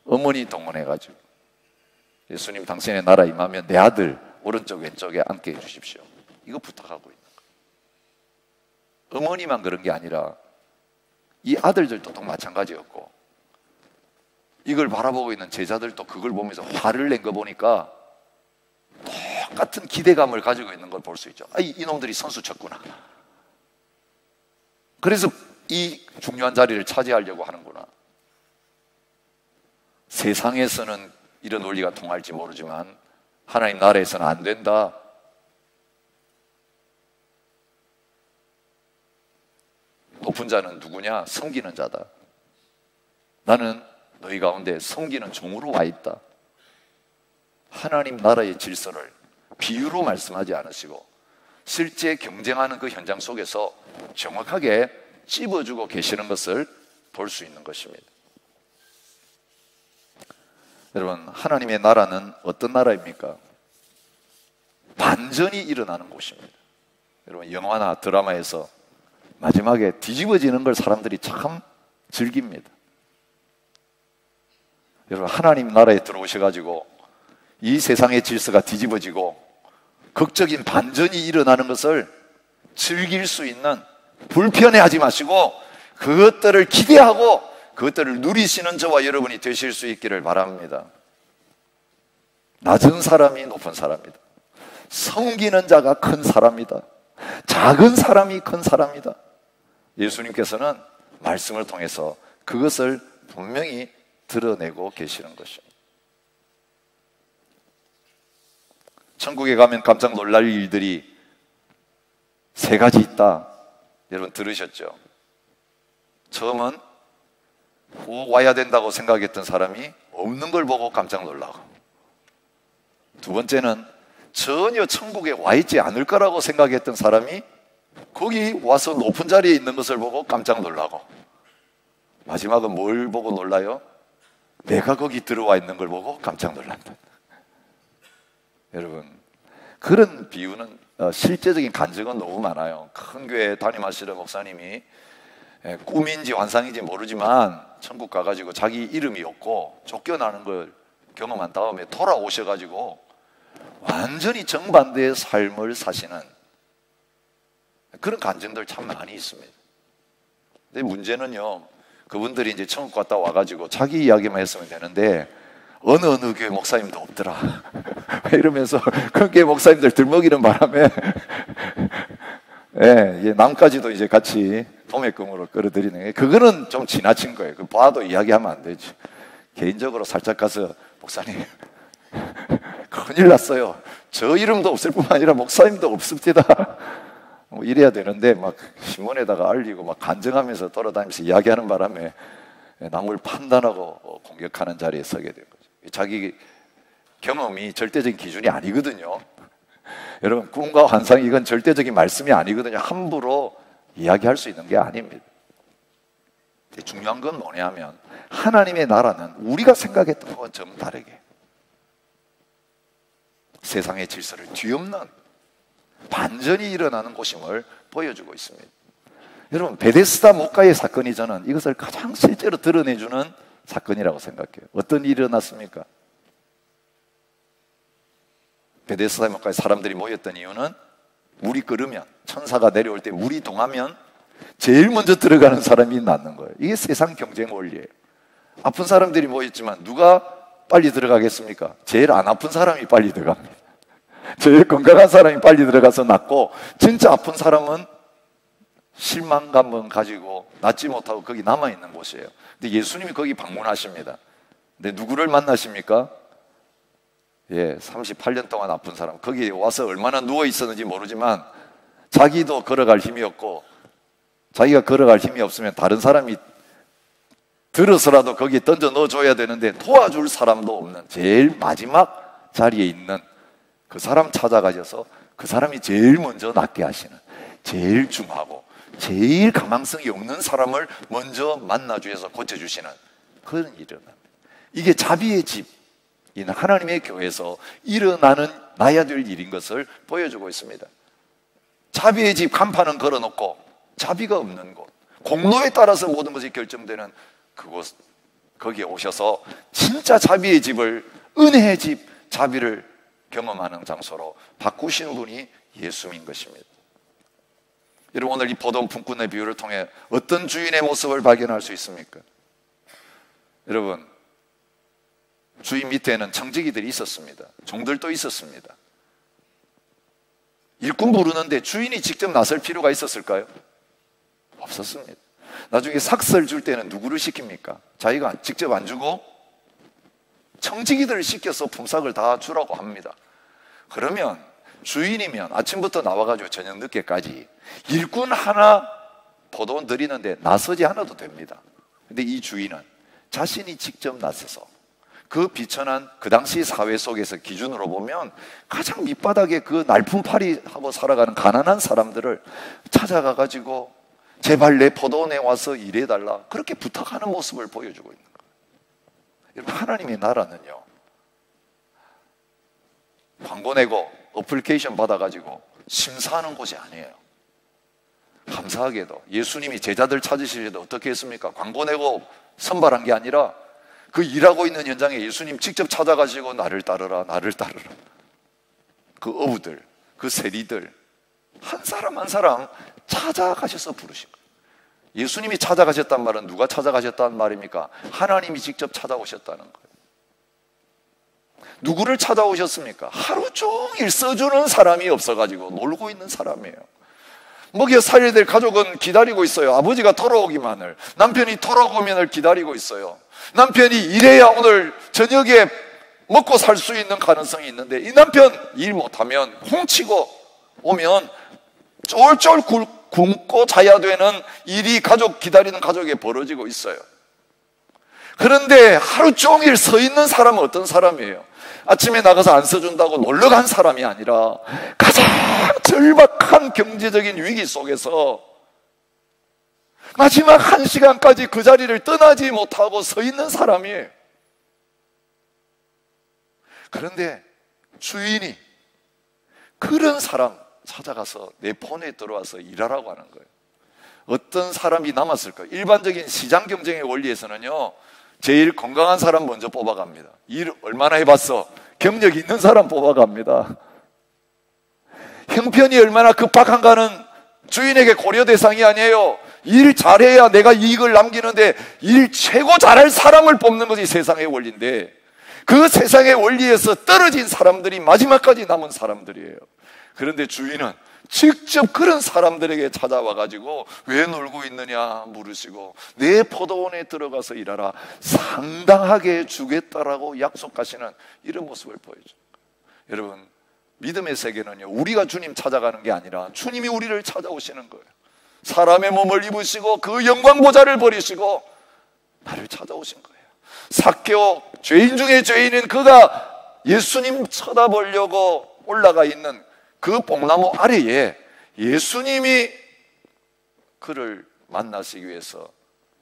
어머니 동원해가지고 예수님 당신의 나라 임하면 내 아들 오른쪽 왼쪽에 앉게 해주십시오. 이거 부탁하고 있는 거예요. 어머니만 그런 게 아니라 이 아들들도 또 마찬가지였고 이걸 바라보고 있는 제자들도 그걸 보면서 화를 낸 거 보니까 똑같은 기대감을 가지고 있는 걸 볼 수 있죠. 이놈들이 선수 쳤구나. 그래서 이 중요한 자리를 차지하려고 하는구나. 세상에서는 이런 원리가 통할지 모르지만 하나님 나라에서는 안 된다. 높은 자는 누구냐? 섬기는 자다. 나는 너희 가운데 섬기는 종으로 와 있다. 하나님 나라의 질서를 비유로 말씀하지 않으시고 실제 경쟁하는 그 현장 속에서 정확하게 찝어주고 계시는 것을 볼 수 있는 것입니다. 여러분, 하나님의 나라는 어떤 나라입니까? 반전이 일어나는 곳입니다. 여러분, 영화나 드라마에서 마지막에 뒤집어지는 걸 사람들이 참 즐깁니다. 여러분, 하나님 나라에 들어오셔가지고 이 세상의 질서가 뒤집어지고 극적인 반전이 일어나는 것을 즐길 수 있는, 불편해하지 마시고 그것들을 기대하고 그것들을 누리시는 저와 여러분이 되실 수 있기를 바랍니다. 낮은 사람이 높은 사람이다. 섬기는 자가 큰 사람이다. 작은 사람이 큰 사람이다. 예수님께서는 말씀을 통해서 그것을 분명히 드러내고 계시는 것입니다. 천국에 가면 깜짝 놀랄 일들이 세 가지 있다. 여러분 들으셨죠? 처음은 꼭 와야 된다고 생각했던 사람이 없는 걸 보고 깜짝 놀라고, 두 번째는 전혀 천국에 와 있지 않을 거라고 생각했던 사람이 거기 와서 높은 자리에 있는 것을 보고 깜짝 놀라고, 마지막은 뭘 보고 놀라요? 내가 거기 들어와 있는 걸 보고 깜짝 놀란다. 여러분, 그런 비유는 실제적인 간증은 너무 많아요. 큰 교회 담임하시는 목사님이 꿈인지 환상인지 모르지만 천국 가가지고 자기 이름이 없고 쫓겨나는 걸 경험한 다음에 돌아오셔가지고 완전히 정반대의 삶을 사시는 그런 간증들 참 많이 있습니다. 근데 문제는요, 그분들이 이제 천국 갔다 와가지고 자기 이야기만 했으면 되는데 어느 교회 목사님도 없더라 이러면서 그 교회 목사님들 들먹이는 바람에 예, 남까지도 이제 같이 도매금으로 끌어들이는, 그거는 좀 지나친 거예요. 그 봐도 이야기하면 안 되지. 개인적으로 살짝 가서 목사님 큰일 났어요. 저 이름도 없을 뿐만 아니라 목사님도 없습니다. 뭐 이래야 되는데 막 신문에다가 알리고 막 간증하면서 돌아다니면서 이야기하는 바람에 남을 판단하고 공격하는 자리에 서게 된 거죠. 자기 경험이 절대적인 기준이 아니거든요. 여러분, 꿈과 환상 이건 절대적인 말씀이 아니거든요. 함부로 이야기할 수 있는 게 아닙니다. 중요한 건 뭐냐면 하나님의 나라는 우리가 생각했던 것과 좀 다르게 세상의 질서를 뒤엎는 반전이 일어나는 곳임을 보여주고 있습니다. 여러분, 베데스다 목가의 사건이 저는 이것을 가장 실제로 드러내주는 사건이라고 생각해요. 어떤 일이 일어났습니까? 베데스다 목가에 사람들이 모였던 이유는 물이 끓으면, 천사가 내려올 때 물이 동하면 제일 먼저 들어가는 사람이 낫는 거예요. 이게 세상 경쟁 원리예요. 아픈 사람들이 모였지만 누가 빨리 들어가겠습니까? 제일 안 아픈 사람이 빨리 들어갑니다. 제일 건강한 사람이 빨리 들어가서 낫고, 진짜 아픈 사람은 실망감을 가지고 낫지 못하고 거기 남아있는 곳이에요. 근데 예수님이 거기 방문하십니다. 근데 누구를 만나십니까? 예, 38년 동안 아픈 사람, 거기 와서 얼마나 누워 있었는지 모르지만 자기도 걸어갈 힘이 없고, 자기가 걸어갈 힘이 없으면 다른 사람이 들어서라도 거기에 던져 넣어줘야 되는데 도와줄 사람도 없는 제일 마지막 자리에 있는 그 사람 찾아가셔서 그 사람이 제일 먼저 낫게 하시는, 제일 중하고 제일 가망성이 없는 사람을 먼저 만나주셔서 고쳐주시는 그런 일이 일어납니다. 이게 자비의 집인 하나님의 교회에서 일어나는 나야 될 일인 것을 보여주고 있습니다. 자비의 집 간판은 걸어놓고 자비가 없는 곳, 공로에 따라서 모든 것이 결정되는 그곳, 거기에 오셔서 진짜 자비의 집을, 은혜의 집, 자비를 경험하는 장소로 바꾸시는 분이 예수님인 것입니다. 여러분, 오늘 이 포도원 품꾼의 비유를 통해 어떤 주인의 모습을 발견할 수 있습니까? 여러분, 주인 밑에는 청지기들이 있었습니다. 종들도 있었습니다. 일꾼 부르는데 주인이 직접 나설 필요가 있었을까요? 없었습니다. 나중에 삭설 줄 때는 누구를 시킵니까? 자기가 직접 안 주고 청지기들을 시켜서 품삯을 다 주라고 합니다. 그러면 주인이면 아침부터 나와가지고 저녁 늦게까지 일꾼 하나 포도원 드리는데 나서지 않아도 됩니다. 근데 이 주인은 자신이 직접 나서서 그 비천한 그 당시 사회 속에서 기준으로 보면 가장 밑바닥에 그 날품팔이 하고 살아가는 가난한 사람들을 찾아가가지고 제발 내 포도원에 와서 일해달라, 그렇게 부탁하는 모습을 보여주고 있는 거예요. 여러분, 하나님의 나라는요, 광고 내고 어플리케이션 받아가지고 심사하는 곳이 아니에요. 감사하게도 예수님이 제자들 찾으실 때 어떻게 했습니까? 광고 내고 선발한 게 아니라 그 일하고 있는 현장에 예수님 직접 찾아가시고 나를 따르라, 나를 따르라. 그 어부들, 그 세리들 한 사람 한 사람 찾아가셔서 부르신 거예요. 예수님이 찾아가셨단 말은 누가 찾아가셨다는 말입니까? 하나님이 직접 찾아오셨다는 거예요. 누구를 찾아오셨습니까? 하루 종일 써주는 사람이 없어가지고 놀고 있는 사람이에요. 먹여 살려야 될 가족은 기다리고 있어요. 아버지가 돌아오기만을, 남편이 돌아오면을 기다리고 있어요. 남편이 일해야 오늘 저녁에 먹고 살 수 있는 가능성이 있는데, 이 남편 일 못하면 훔치고 오면 쫄쫄 굶고 자야 되는 일이 기다리는 가족에 벌어지고 있어요. 그런데 하루 종일 서 있는 사람은 어떤 사람이에요? 아침에 나가서 안 써준다고 놀러 간 사람이 아니라 가장 절박한 경제적인 위기 속에서 마지막 1시간까지 그 자리를 떠나지 못하고 서 있는 사람이에요. 그런데 주인이 그런 사람 찾아가서 내 폰에 들어와서 일하라고 하는 거예요. 어떤 사람이 남았을까요? 일반적인 시장 경쟁의 원리에서는요, 제일 건강한 사람 먼저 뽑아갑니다. 일 얼마나 해봤어? 경력 있는 사람 뽑아갑니다. 형편이 얼마나 급박한가는 주인에게 고려 대상이 아니에요. 일 잘해야 내가 이익을 남기는데 일 최고 잘할 사람을 뽑는 것이 세상의 원리인데, 그 세상의 원리에서 떨어진 사람들이 마지막까지 남은 사람들이에요. 그런데 주인은 직접 그런 사람들에게 찾아와 가지고 왜 놀고 있느냐 물으시고 내 포도원에 들어가서 일하라, 상당하게 주겠다라고 약속하시는 이런 모습을 보여줍니다. 여러분, 믿음의 세계는요, 우리가 주님 찾아가는 게 아니라 주님이 우리를 찾아오시는 거예요. 사람의 몸을 입으시고 그 영광 보좌를 버리시고 나를 찾아오신 거예요. 삭개오, 죄인 중에 죄인인 그가 예수님 쳐다보려고 올라가 있는 그 뽕나무 아래에 예수님이 그를 만나시기 위해서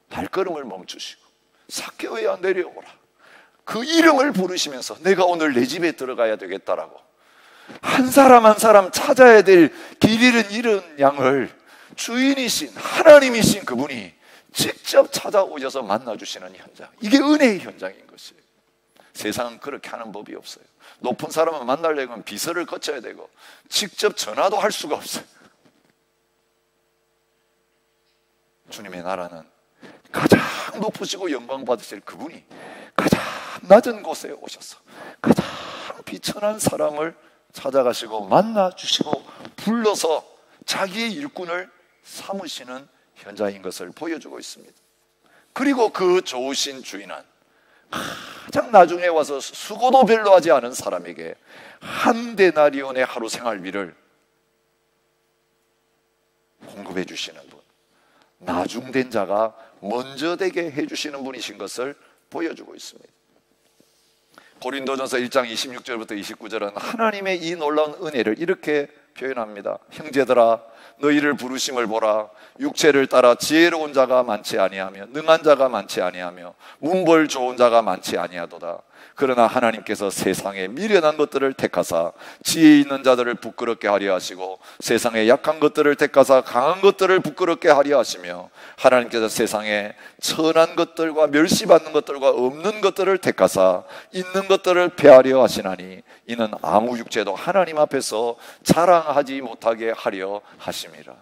발걸음을 멈추시고 삭개오야 내려오라, 그 이름을 부르시면서 내가 오늘 내 집에 들어가야 되겠다라고 한 사람 한 사람 찾아야 될 길 잃은 양을 주인이신 하나님이신 그분이 직접 찾아오셔서 만나주시는 현장, 이게 은혜의 현장인 것이에요. 세상은 그렇게 하는 법이 없어요. 높은 사람을 만나려면 비서를 거쳐야 되고 직접 전화도 할 수가 없어요. 주님의 나라는 가장 높으시고 영광 받으실 그분이 가장 낮은 곳에 오셔서 가장 비천한 사람을 찾아가시고 만나주시고 불러서 자기의 일꾼을 삼으시는 현장인 것을 보여주고 있습니다. 그리고 그 좋으신 주인은 가장 나중에 와서 수고도 별로 하지 않은 사람에게 한 데나리온의 하루 생활비를 공급해 주시는 분, 나중된 자가 먼저 되게 해주시는 분이신 것을 보여주고 있습니다. 고린도전서 1장 26절부터 29절은 하나님의 이 놀라운 은혜를 이렇게 표현합니다. 형제들아, 너희를 부르심을 보라. 육체를 따라 지혜로운 자가 많지 아니하며 능한 자가 많지 아니하며 문벌 좋은 자가 많지 아니하도다. 그러나 하나님께서 세상에 미련한 것들을 택하사 지혜 있는 자들을 부끄럽게 하려 하시고 세상에 약한 것들을 택하사 강한 것들을 부끄럽게 하려 하시며 하나님께서 세상에 천한 것들과 멸시받는 것들과 없는 것들을 택하사 있는 것들을 폐하려 하시나니 이는 아무 육체도 하나님 앞에서 자랑하지 못하게 하려 하심이라.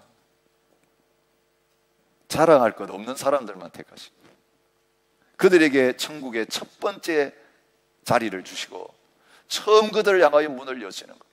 자랑할 것 없는 사람들만 택하십니다. 그들에게 천국의 첫 번째 자리를 주시고 처음 그들을 향하여 문을 여시는 거예요.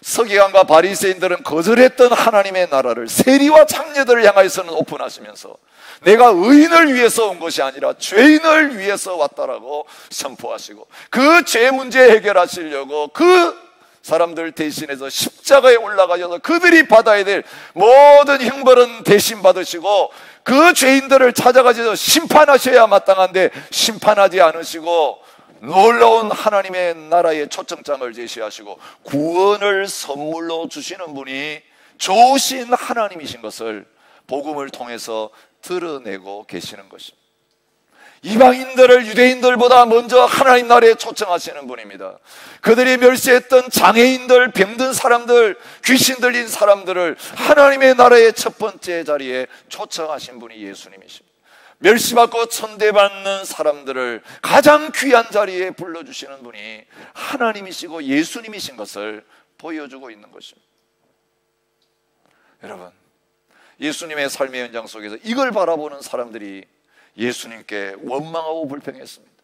서기관과 바리새인들은 거절했던 하나님의 나라를 세리와 창녀들을 향하여서는 오픈하시면서 내가 의인을 위해서 온 것이 아니라 죄인을 위해서 왔다라고 선포하시고 그 죄 문제 해결하시려고 그 사람들 대신해서 십자가에 올라가셔서 그들이 받아야 될 모든 형벌은 대신 받으시고 그 죄인들을 찾아가셔서 심판하셔야 마땅한데 심판하지 않으시고 놀라운 하나님의 나라의 초청장을 제시하시고 구원을 선물로 주시는 분이 좋으신 하나님이신 것을 복음을 통해서 드러내고 계시는 것입니다. 이방인들을 유대인들보다 먼저 하나님 나라에 초청하시는 분입니다. 그들이 멸시했던 장애인들, 병든 사람들, 귀신 들린 사람들을 하나님의 나라의 첫 번째 자리에 초청하신 분이 예수님이십니다. 멸시받고 천대받는 사람들을 가장 귀한 자리에 불러주시는 분이 하나님이시고 예수님이신 것을 보여주고 있는 것입니다. 여러분, 예수님의 삶의 현장 속에서 이걸 바라보는 사람들이 예수님께 원망하고 불평했습니다.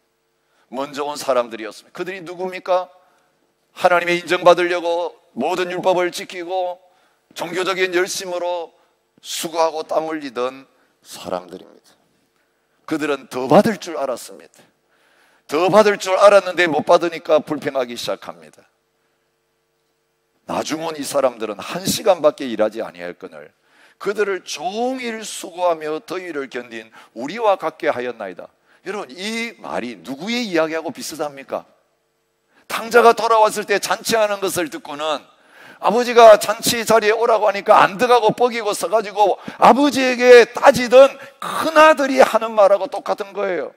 먼저 온 사람들이었습니다. 그들이 누굽니까? 하나님의 인정받으려고 모든 율법을 지키고 종교적인 열심으로 수고하고 땀 흘리던 사람들입니다. 그들은 더 받을 줄 알았습니다. 더 받을 줄 알았는데 못 받으니까 불평하기 시작합니다. 나중은 이 사람들은 1시간밖에 일하지 아니할거늘 그들을 종일 수고하며 더위를 견딘 우리와 같게 하였나이다. 여러분, 이 말이 누구의 이야기하고 비슷합니까? 탕자가 돌아왔을 때 잔치하는 것을 듣고는 아버지가 잔치 자리에 오라고 하니까 안 들어가고 뻐기고 서가지고 아버지에게 따지던 큰아들이 하는 말하고 똑같은 거예요.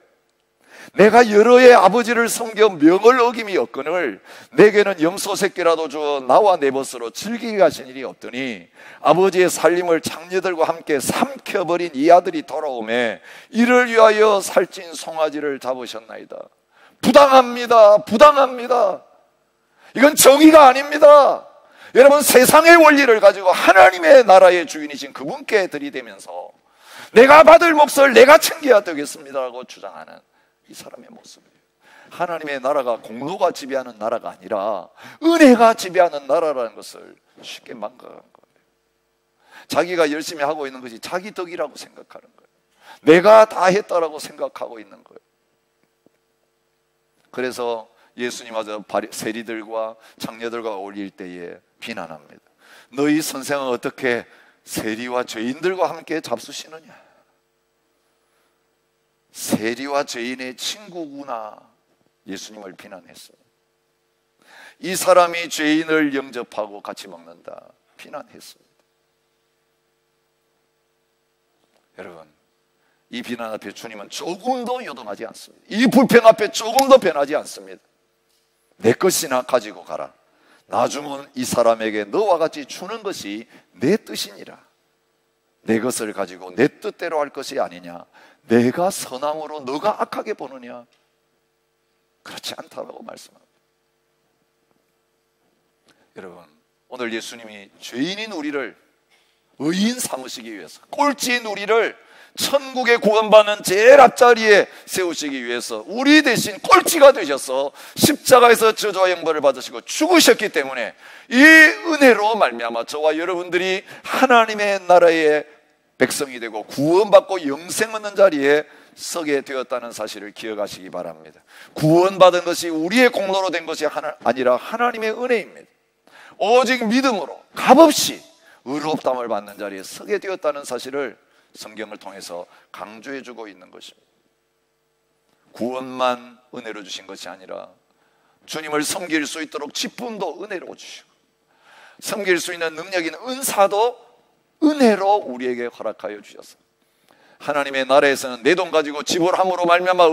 내가 여러 해 아버지를 섬겨 명을 어김이 없거늘 내게는 염소 새끼라도 주어 나와 내 벗으로 즐기게 하신 일이 없더니 아버지의 살림을 장녀들과 함께 삼켜버린 이 아들이 돌아오매 이를 위하여 살찐 송아지를 잡으셨나이다. 부당합니다. 부당합니다. 이건 정의가 아닙니다. 여러분, 세상의 원리를 가지고 하나님의 나라의 주인이신 그분께 들이대면서 내가 받을 몫을 내가 챙겨야 되겠습니다라고 주장하는 이 사람의 모습이에요. 하나님의 나라가 공로가 지배하는 나라가 아니라 은혜가 지배하는 나라라는 것을 쉽게 망각한 거예요. 자기가 열심히 하고 있는 것이 자기 덕이라고 생각하는 거예요. 내가 다 했다라고 생각하고 있는 거예요. 그래서 예수님마저 세리들과 장녀들과 어울릴 때에 비난합니다. 너희 선생은 어떻게 세리와 죄인들과 함께 잡수시느냐? 세리와 죄인의 친구구나. 예수님을 비난했어요. 이 사람이 죄인을 영접하고 같이 먹는다. 비난했습니다. 여러분, 이 비난 앞에 주님은 조금도 요동하지 않습니다. 이 불평 앞에 조금도 변하지 않습니다. 내 것이나 가지고 가라. 나중은 이 사람에게 너와 같이 주는 것이 내 뜻이니라. 내 것을 가지고 내 뜻대로 할 것이 아니냐. 내가 선함으로 너가 악하게 보느냐. 그렇지 않다고 말씀합니다. 여러분, 오늘 예수님이 죄인인 우리를 의인 삼으시기 위해서, 꼴찌인 우리를 천국에 구원받는 제일 앞자리에 세우시기 위해서 우리 대신 꼴찌가 되셔서 십자가에서 저주와 형벌을 받으시고 죽으셨기 때문에 이 은혜로 말미암아 저와 여러분들이 하나님의 나라의 백성이 되고 구원받고 영생 얻는 자리에 서게 되었다는 사실을 기억하시기 바랍니다. 구원받은 것이 우리의 공로로 된 것이 아니라 하나님의 은혜입니다. 오직 믿음으로 값없이 의롭다함을 받는 자리에 서게 되었다는 사실을 성경을 통해서 강조해 주고 있는 것입니다. 구원만 은혜로 주신 것이 아니라 주님을 섬길 수 있도록 직분도 은혜로 주시고 섬길 수 있는 능력 있는 은사도 은혜로 우리에게 허락하여 주셨어요. 하나님의 나라에서는 내 돈 가지고 지불함으로 말미암아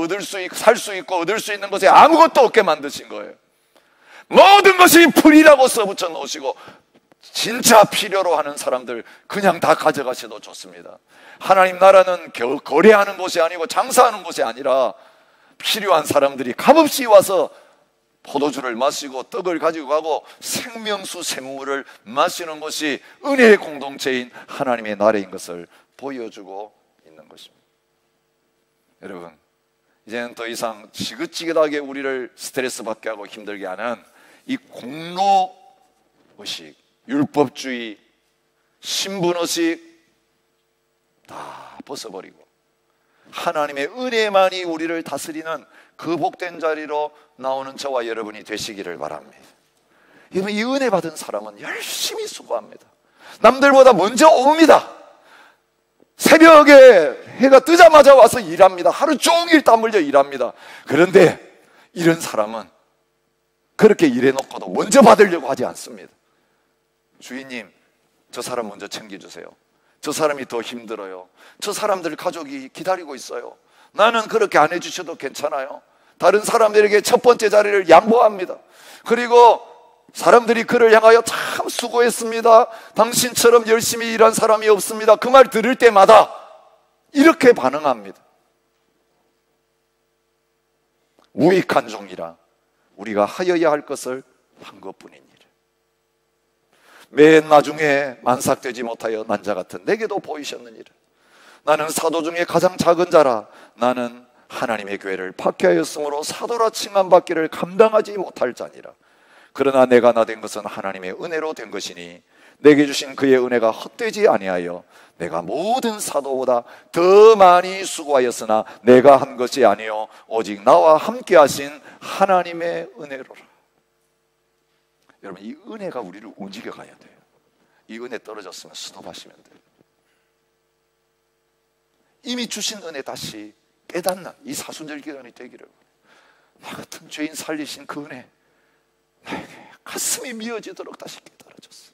살 수 있고 얻을 수 있는 것에 아무것도 없게 만드신 거예요. 모든 것이 풀이라고 써붙여 놓으시고 진짜 필요로 하는 사람들 그냥 다 가져가셔도 좋습니다. 하나님 나라는 거래하는 곳이 아니고 장사하는 곳이 아니라 필요한 사람들이 값없이 와서 포도주를 마시고 떡을 가지고 가고 생명수 샘물을 마시는 것이 은혜의 공동체인 하나님의 나라인 것을 보여주고 있는 것입니다. 여러분, 이제는 더 이상 지긋지긋하게 우리를 스트레스 받게 하고 힘들게 하는 이 공로의식, 율법주의, 신분의식 다 벗어버리고 하나님의 은혜만이 우리를 다스리는 그 복된 자리로 나오는 저와 여러분이 되시기를 바랍니다. 여러분, 이 은혜 받은 사람은 열심히 수고합니다. 남들보다 먼저 옵니다. 새벽에 해가 뜨자마자 와서 일합니다. 하루 종일 땀 흘려 일합니다. 그런데 이런 사람은 그렇게 일해놓고도 먼저 받으려고 하지 않습니다. 주인님, 저 사람 먼저 챙겨주세요. 저 사람이 더 힘들어요. 저 사람들 가족이 기다리고 있어요. 나는 그렇게 안 해주셔도 괜찮아요. 다른 사람들에게 첫 번째 자리를 양보합니다. 그리고 사람들이 그를 향하여 참 수고했습니다. 당신처럼 열심히 일한 사람이 없습니다. 그 말 들을 때마다 이렇게 반응합니다. 무익한 종이라 우리가 하여야 할 것을 한 것뿐이니라. 맨 나중에 만삭되지 못하여 난자 같은 내게도 보이셨느니라. 나는 사도 중에 가장 작은 자라. 나는 하나님의 교회를 박해하였으므로 사도라 칭함받기를 감당하지 못할 자니라. 그러나 내가 나 된 것은 하나님의 은혜로 된 것이니 내게 주신 그의 은혜가 헛되지 아니하여 내가 모든 사도보다 더 많이 수고하였으나 내가 한 것이 아니요 오직 나와 함께 하신 하나님의 은혜로라. 여러분, 이 은혜가 우리를 움직여 가야 돼요. 이 은혜 떨어졌으면 스톱하시면 돼요. 이미 주신 은혜 다시 깨닫는 이 사순절 기간이 되기를. 나 같은 죄인 살리신 그 은혜 나에게 가슴이 미어지도록 다시 깨달아졌어.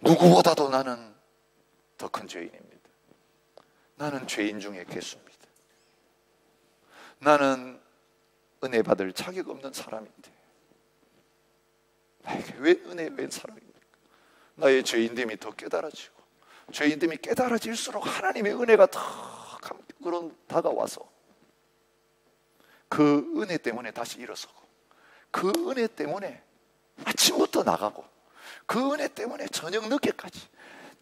누구보다도 나는 더 큰 죄인입니다. 나는 죄인 중에 괴수입니다. 나는 은혜 받을 자격 없는 사람인데 나에게 왜 은혜 웬 사랑입니까? 나의 죄인됨이 더 깨달아지고 죄인됨이 깨달아질수록 하나님의 은혜가 더 그런 다가와서 그 은혜 때문에 다시 일어서고 그 은혜 때문에 아침부터 나가고 그 은혜 때문에 저녁 늦게까지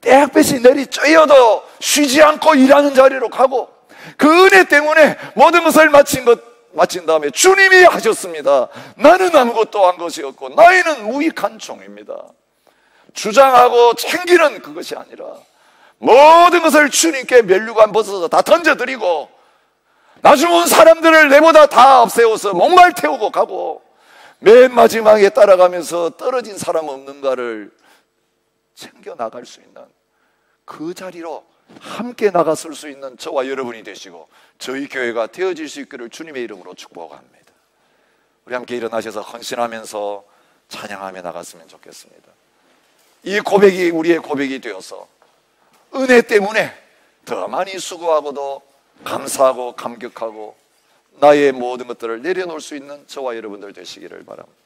떼약볕이 내리 쬐어도 쉬지 않고 일하는 자리로 가고 그 은혜 때문에 모든 것을 마친 다음에 주님이 하셨습니다. 나는 아무것도 한 것이 없고 나이는 무익한 종입니다. 주장하고 챙기는 그것이 아니라 모든 것을 주님께 면류관 벗어서 다 던져드리고 나 죽은 사람들을 내보다 다 앞세워서 목말 태우고 가고 맨 마지막에 따라가면서 떨어진 사람 없는가를 챙겨나갈 수 있는 그 자리로 함께 나가설 수 있는 저와 여러분이 되시고 저희 교회가 되어질 수 있기를 주님의 이름으로 축복합니다. 우리 함께 일어나셔서 헌신하면서 찬양하며 나갔으면 좋겠습니다. 이 고백이 우리의 고백이 되어서 은혜 때문에 더 많이 수고하고도 감사하고 감격하고 나의 모든 것들을 내려놓을 수 있는 저와 여러분들 되시기를 바랍니다.